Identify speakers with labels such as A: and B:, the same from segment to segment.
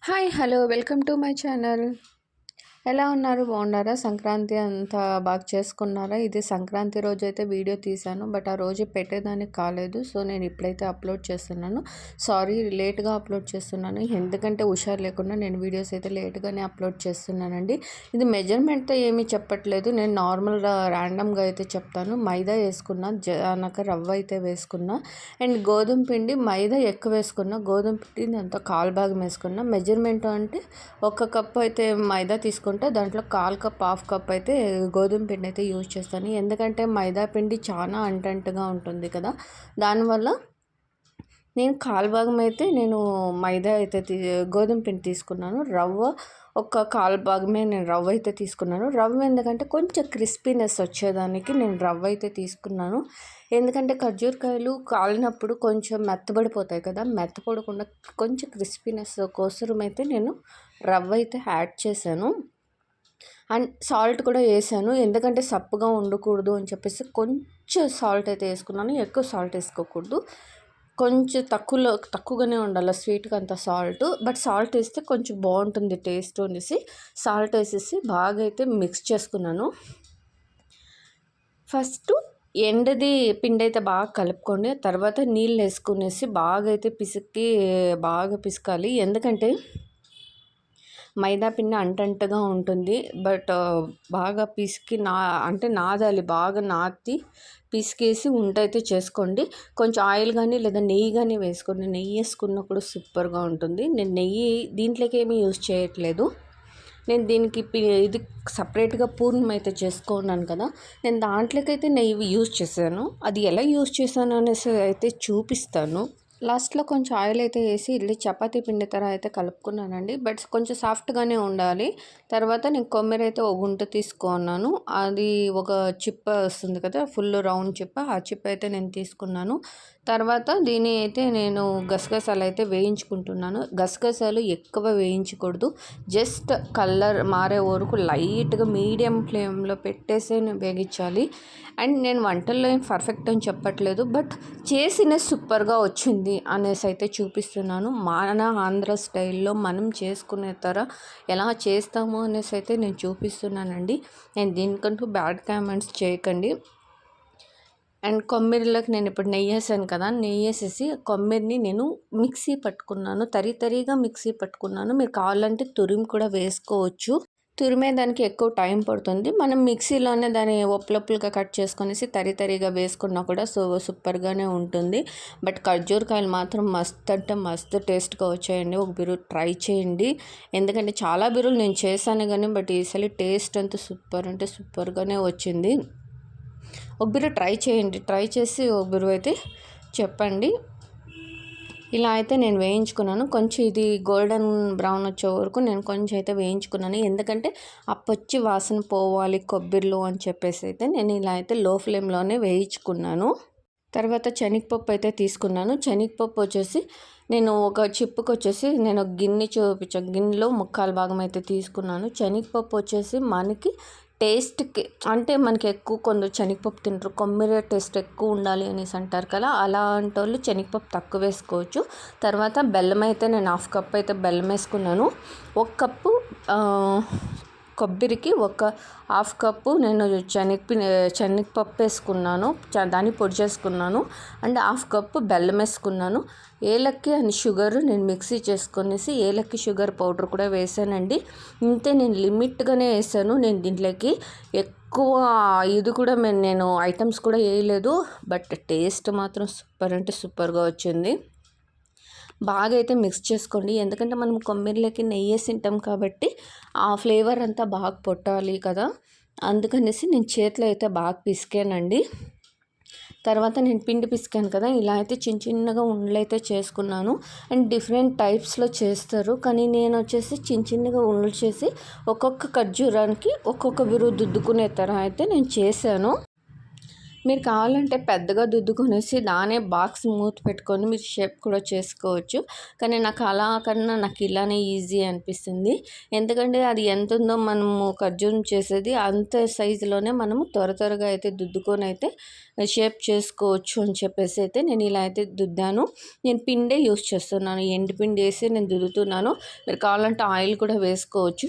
A: Hi hello welcome to my channel. ఎలా ఉన్నారు? బాగున్నారా? సంక్రాంతి అంతా బాగా చేసుకున్నారా? ఇది సంక్రాంతి రోజైతే వీడియో తీశాను. బట్ ఆ రోజు పెట్టేదానికి కాలేదు. సో నేను ఇప్పుడైతే అప్లోడ్ చేస్తున్నాను. సారీ, లేట్గా అప్లోడ్ చేస్తున్నాను. ఎందుకంటే హుషారు లేకుండా నేను వీడియోస్ అయితే లేట్గానే అప్లోడ్ చేస్తున్నానండి. ఇది మెజర్మెంట్తో ఏమీ చెప్పట్లేదు. నేను నార్మల్గా ర్యాండమ్గా అయితే చెప్తాను. మైదా వేసుకున్నా, అనక రవ్వ అయితే వేసుకున్నా, అండ్ గోధుమ పిండి మైదా ఎక్కువ వేసుకున్నా, గోధుమ పిండి అంతా కాలు భాగం వేసుకున్నా. మెజర్మెంట్ అంటే 1 కప్పు అయితే మైదా తీసుకుంటా, దాంట్లో 1/4 కప్, హాఫ్ కప్ అయితే గోధుమ పిండి అయితే యూజ్ చేస్తాను. ఎందుకంటే మైదా పిండి చాలా అంటంటుగా ఉంటుంది కదా, దానివల్ల నేను 1/4 భాగం అయితే నేను మైదా అయితే గోధుమ పిండి తీసుకున్నాను. రవ్వ ఒక 1/4 భాగమే నేను రవ్వ అయితే తీసుకున్నాను. రవ్వ ఎందుకంటే కొంచెం క్రిస్పీనెస్ వచ్చేదానికి నేను రవ్వ అయితే తీసుకున్నాను. ఎందుకంటే ఖర్జూరకాయలు కాలినప్పుడు కొంచెం మెత్తబడిపోతాయి కదా, మెత్తపడకుండా కొంచెం క్రిస్పీనెస్ కోసరం అయితే నేను రవ్వ అయితే యాడ్ చేశాను. అండ్ సాల్ట్ కూడా వేసాను, ఎందుకంటే సప్పుగా ఉండకూడదు అని చెప్పేసి కొంచెం సాల్ట్ అయితే వేసుకున్నాను. ఎక్కువ సాల్ట్ వేసుకోకూడదు, కొంచెం తక్కువగానే ఉండాలి స్వీట్గా అంత సాల్ట్. బట్ సాల్ట్ వేస్తే కొంచెం బాగుంటుంది టేస్ట్ అనేసి సాల్ట్ వేసేసి బాగా అయితే మిక్స్ చేసుకున్నాను. ఫస్ట్ ఎండది పిండి అయితే బాగా కలుపుకోండి, తర్వాత నీళ్ళు వేసుకునేసి బాగా అయితే బాగా పిసకాలి. ఎందుకంటే మైదా పిండి అంటంటగా ఉంటుంది. బట్ బాగా పిసికి నాదాలి, బాగా నాతి పిసికేసి ఉంట అయితే చేసుకోండి. కొంచెం ఆయిల్ కానీ లేదా నెయ్యి కానీ వేసుకోండి. నెయ్యి వేసుకున్నప్పుడు సూపర్గా ఉంటుంది. నేను నెయ్యి దీంట్లోకి ఏమీ యూజ్ చేయట్లేదు. నేను దీనికి ఇది సపరేట్గా పూర్ణం అయితే చేసుకున్నాను కదా, నేను దాంట్లోకైతే నెయ్యి యూజ్ చేశాను. అది ఎలా యూజ్ చేశాను అనేసి అయితే చూపిస్తాను. లాస్ట్లో కొంచెం ఆయిల్ అయితే వేసి ఇడ్లీ చపాతీ పిండి తర అయితే కలుపుకున్నానండి. బట్ కొంచెం సాఫ్ట్గానే ఉండాలి. తర్వాత నేను కొమ్మెర అయితే ఒక గుంట తీసుకున్నాను. అది ఒక చిప్ప వస్తుంది కదా, ఫుల్ రౌండ్ చిప్ప, ఆ చిప్ప అయితే నేను తీసుకున్నాను. తర్వాత దీని అయితే నేను గసగసాలు అయితే వేయించుకుంటున్నాను. గసగసాలు ఎక్కువ వేయించకూడదు, జస్ట్ కలర్ మారే వరకు లైట్గా మీడియం ఫ్లేమ్లో పెట్టేసి వేగించాలి. అండ్ నేను వంటల్లో ఏం పర్ఫెక్ట్ అని చెప్పట్లేదు, బట్ చేసిన సూపర్గా వచ్చింది అనేసి అయితే చూపిస్తున్నాను. మన ఆంధ్ర స్టైల్లో మనం చేసుకునే ఎలా చేస్తాము అనేసి అయితే నేను చూపిస్తున్నానండి. నేను దీనికంటూ బ్యాడ్ కామెంట్స్ చేయకండి. అండ్ కొమ్మిరిలోకి నేను ఇప్పుడు నెయ్యి వేసాను కదా, నెయ్యి వేసేసి కొమ్మిరిని నేను మిక్సీ పట్టుకున్నాను, తరిగా మిక్సీ పట్టుకున్నాను. మీరు కావాలంటే తురిమి కూడా వేసుకోవచ్చు. తురిమేదానికి ఎక్కువ టైం పడుతుంది. మనం మిక్సీలోనే దాన్ని ఒప్పులుగా కట్ చేసుకొనేసి తరిగా వేసుకున్నా కూడా సూపర్గానే ఉంటుంది. బట్ ఖర్జూరకాయలు మాత్రం మస్తు అంటే మస్తు టేస్ట్గా వచ్చాయండి. ఒక బిరు ట్రై చేయండి. ఎందుకంటే చాలా బిరులు నేను చేశాను కానీ బట్ ఈసారి టేస్ట్ అంతా సూపర్ అంటే సూపర్గానే వచ్చింది. ఒక బిరు ట్రై చేయండి, ట్రై చేసి ఒక బిరు అయితే చెప్పండి. ఇలా అయితే నేను వేయించుకున్నాను. కొంచెం ఇది గోల్డెన్ బ్రౌన్ వచ్చే వరకు నేను కొంచెం అయితే వేయించుకున్నాను. ఎందుకంటే ఆ పచ్చి వాసన పోవాలి కొబ్బరిలో అని చెప్పేసి అయితే నేను ఇలా అయితే లో ఫ్లేమ్లోనే వేయించుకున్నాను. తర్వాత శనగపప్పు అయితే తీసుకున్నాను. శనగపప్పు వచ్చేసి నేను ఒక చిప్పుకి వచ్చేసి నేను గిన్నె చూపించాను, గిన్నెలో 1/4 భాగం అయితే తీసుకున్నాను. శనగపప్పు వచ్చేసి మనకి టేస్ట్కి అంటే మనకి ఎక్కువ కొందరు శనగపప్పు తింటారు, కొమ్మిరి టేస్ట్ ఎక్కువ ఉండాలి అనేసి అంటారు కదా, అలాంటి వాళ్ళు శనగపప్పు తక్కువ వేసుకోవచ్చు. తర్వాత బెల్లం అయితే నేను 1/2 కప్ అయితే బెల్లం వేసుకున్నాను. 1 కప్పు కొబ్బరికి 1/2 కప్పు నేను శనగపప్పు వేసుకున్నాను, దాన్ని పొడి చేసుకున్నాను. అండ్ 1/2 కప్పు బెల్లం వేసుకున్నాను. ఏలక్కి అండ్ షుగర్ నేను మిక్సీ చేసుకొనేసి ఏలక్కి షుగర్ పౌడర్ కూడా వేసానండి. ఇంతే, నేను లిమిట్గానే వేసాను. నేను దీంట్లోకి ఎక్కువ ఇది కూడా నేను ఐటమ్స్ కూడా వేయలేదు. బట్ టేస్ట్ మాత్రం సూపర్ అంటే సూపర్గా వచ్చింది. బాగా అయితే మిక్స్ చేసుకోండి, ఎందుకంటే మనం కొమ్మిరిలోకి నెయ్యి వేసి తింటాం కాబట్టి ఆ ఫ్లేవర్ అంతా బాగా పొట్టాలి కదా, అందుకనేసి నేను చేతిలో అయితే బాగా పిసికానండి. తర్వాత నేను పిండి పిసికాను కదా, ఇలా అయితే చిన్నగా ఉండలు అయితే చేసుకున్నాను. అండ్ డిఫరెంట్ టైప్స్లో చేస్తారు, కానీ నేను వచ్చేసి చిన్నగా ఉండలు చేసి ఒక్కొక్క ఖర్జూరానికి ఒక్కొక్క విరుగు దుద్దుకునే తర అయితే నేను చేశాను. మీరు కావాలంటే పెద్దగా దుద్దుకొనేసి దానే బాక్స్ మూత పెట్టుకొని మీరు షేప్ కూడా చేసుకోవచ్చు. కానీ నాకు ఇలానే ఈజీ అనిపిస్తుంది. ఎందుకంటే అది ఎంత ఉందో మనము ఖర్జూరం చేసేది అంత సైజులోనే మనము త్వరగా అయితే దుద్దుకొని అయితే షేప్ చేసుకోవచ్చు అని చెప్పేసి అయితే నేను ఇలా అయితే దుద్దాను. నేను పిండే యూస్ చేస్తున్నాను, ఎండు పిండి వేసి నేను దుద్దుతున్నాను. మీరు కావాలంటే ఆయిల్ కూడా వేసుకోవచ్చు.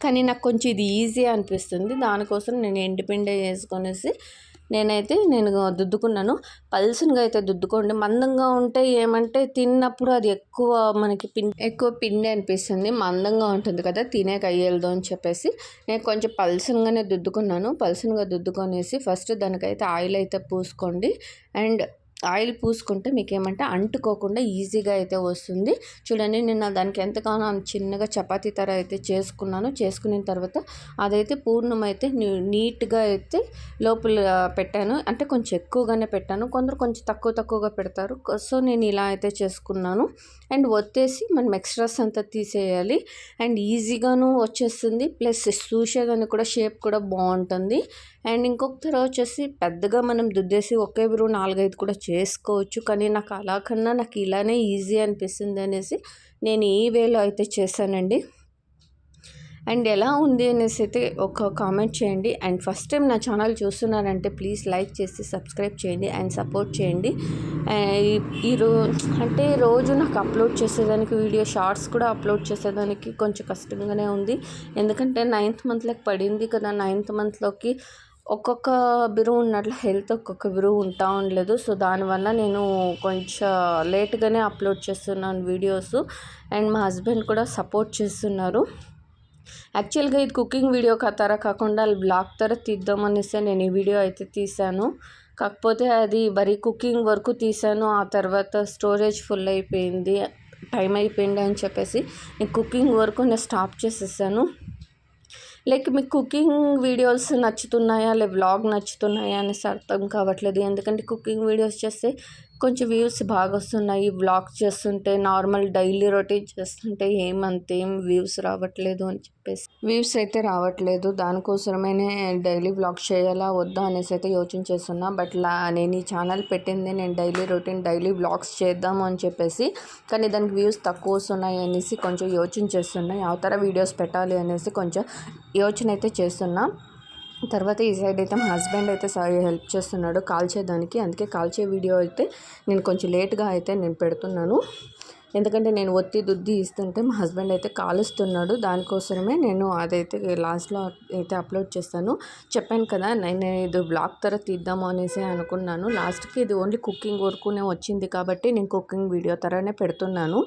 A: కానీ నాకు కొంచెం ఇది ఈజీ అనిపిస్తుంది. దానికోసం నేను ఎండుపిండి వేసుకొనేసి నేను దుద్దుకున్నాను. పల్చగా అయితే దుద్దుకోండి. మందంగా ఉంటే ఏమంటే తిన్నప్పుడు అది ఎక్కువ పిండి అనిపిస్తుంది. మందంగా ఉంటుంది కదా, తినేకి అయ్యేది అని చెప్పేసి నేను కొంచెం పల్చగానే దుద్దుకున్నాను. పల్చగా దుద్దుకొనేసి ఫస్ట్ దానికైతే ఆయిల్ అయితే పూసుకోండి. అండ్ ఆయిల్ పూసుకుంటే మీకు ఏమంటే అంటుకోకుండా ఈజీగా అయితే వస్తుంది. చూడండి, నేను దానికి ఎంతగానో చిన్నగా చపాతీ తర అయితే చేసుకున్న తర్వాత అదైతే పూర్ణమైతే నీట్గా అయితే లోపల పెట్టాను. అంటే కొంచెం ఎక్కువగానే పెట్టాను, కొందరు కొంచెం తక్కువగా పెడతారు. సో నేను ఇలా అయితే చేసుకున్నాను. అండ్ ఒత్తేసి మనం ఎక్స్ట్రాస్ అంతా తీసేయాలి. అండ్ ఈజీగాను వచ్చేస్తుంది, ప్లస్ చూసేదానికి కూడా షేప్ కూడా బాగుంటుంది. అండ్ ఇంకొక తర వచ్చేసి పెద్దగా మనం దుద్దేసి ఒకే బ్రూ 4-5 కూడా చేసుకోవచ్చు. కానీ నాకు ఇలానే ఈజీ అనిపిస్తుంది అనేసి నేను ఈ వేలో అయితే చేశానండి. అండ్ ఎలా ఉంది అనేసి అయితే ఒక కామెంట్ చేయండి. అండ్ ఫస్ట్ టైం నా ఛానల్ చూస్తున్నారంటే ప్లీజ్ లైక్ చేసి సబ్స్క్రైబ్ చేయండి అండ్ సపోర్ట్ చేయండి. రోజు నాకు అప్లోడ్ చేసేదానికి వీడియో షార్ట్స్ కూడా అప్లోడ్ చేసేదానికి కొంచెం కష్టంగానే ఉంది. ఎందుకంటే 9th మంత్లోకి పడింది కదా, 9th మంత్లోకి ఒక్కొక్క బిరువు ఉన్నట్లు హెల్త్ ఒక్కొక్క బిరువు ఉంటా ఉండలేదు. సో దానివల్ల నేను కొంచెం లేట్గానే అప్లోడ్ చేస్తున్నాను వీడియోస్. అండ్ మా హస్బెండ్ కూడా సపోర్ట్ చేస్తున్నారు. యాక్చువల్గా ఇది కుకింగ్ వీడియో కాకుండా బ్లాగ్ తర తీద్దామనేసి నేను ఈ వీడియో అయితే తీశాను. కాకపోతే అది మరి కుకింగ్ వరకు తీశాను. ఆ తర్వాత స్టోరేజ్ ఫుల్ అయిపోయింది, టైం అయిపోయింది అని చెప్పేసి నేను కుకింగ్ వరకు నేను స్టాప్ చేసేసాను. లైక్ మీకు కుకింగ్ వీడియోస్ నచ్చుతున్నాయా వ్లాగ్ నచ్చుతున్నాయా అనేసి అర్థం కావట్లేదు. ఎందుకంటే కుకింగ్ వీడియోస్ చేస్తే కొంచెం వ్యూస్ బాగా వస్తున్నాయి. వ్లాగ్ చేస్తుంటే నార్మల్ డైలీ రొటీన్ చేస్తుంటే ఏం వ్యూస్ రావట్లేదు అని చెప్పేసి వ్యూస్ అయితే రావట్లేదు. దానికోసమే డైలీ వ్లాగ్ చేయాలా వద్దా అనేసి అయితే యోచన చేస్తున్నా. బట్ నేను ఈ ఛానల్ పెట్టింది నేను డైలీ రొటీన్ డైలీ వ్లాగ్స్ చేద్దాము అని చెప్పేసి. కానీ దానికి వ్యూస్ తక్కువ వస్తున్నాయి అనేసి కొంచెం యోచన చేస్తున్నా. అవతర వీడియోస్ పెట్టాలి అనేసి కొంచెం యోచన అయితే చేస్తున్నా. తర్వాత ఈ సైడ్ అయితే మా హస్బెండ్ అయితే హెల్ప్ చేస్తున్నాడు కాల్చేదానికి. అందుకే కాల్చే వీడియో అయితే నేను కొంచెం లేట్గా అయితే నేను పెడుతున్నాను. ఎందుకంటే నేను ఒత్తి దుద్ది ఇస్తుంటే మా హస్బెండ్ అయితే కాలుస్తున్నాడు. దానికోసమే నేను అదైతే లాస్ట్లో అయితే అప్లోడ్ చేస్తాను. చెప్పాను కదా, నేను ఇది బ్లాగ్ తర తీద్దాము అనేసి అనుకున్నాను. లాస్ట్కి ఇది ఓన్లీ కుకింగ్ వరకునే వచ్చింది కాబట్టి నేను కుకింగ్ వీడియో తరనే పెడుతున్నాను.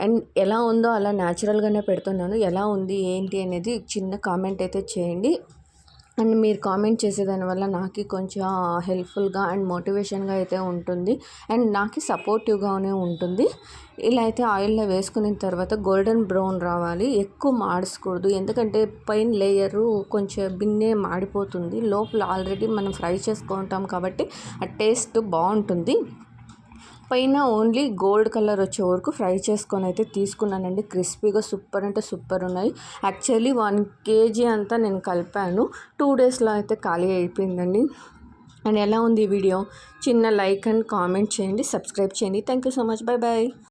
A: అండ్ ఎలా ఉందో అలా న్యాచురల్గానే పెడుతున్నాను. ఎలా ఉంది ఏంటి అనేది చిన్న కామెంట్ అయితే చేయండి. అండ్ మీరు కామెంట్ చేసేదానివల్ల నాకు కొంచెం హెల్ప్ఫుల్గా అండ్ మోటివేషన్గా అయితే ఉంటుంది. అండ్ నాకు సపోర్టివ్గానే ఉంటుంది. ఇలా అయితే ఆయిల్లో వేసుకున్న తర్వాత గోల్డెన్ బ్రౌన్ రావాలి, ఎక్కువ మాడకూడదు. ఎందుకంటే పైన లేయరు కొంచెం బిన్నే మాడిపోతుంది. లోపల ఆల్రెడీ మనం ఫ్రై చేసుకుంటాం కాబట్టి ఆ టేస్ట్ బాగుంటుంది. పైన ఓన్లీ గోల్డ్ కలర్ వచ్చే వరకు ఫ్రై చేసుకొని అయితే తీసుకున్నానండి. క్రిస్పీగా సూపర్ అంటే సూపర్ ఉన్నాయి. యాక్చువల్లీ 1 kg అంతా నేను కలిపాను. 2 daysలో అయితే ఖాళీ అయిపోయిందండి. అండ్ ఎలా ఉంది ఈ వీడియో చిన్న లైక్ అండ్ కామెంట్ చేయండి, సబ్స్క్రైబ్ చేయండి. Thank you so much. Bye bye.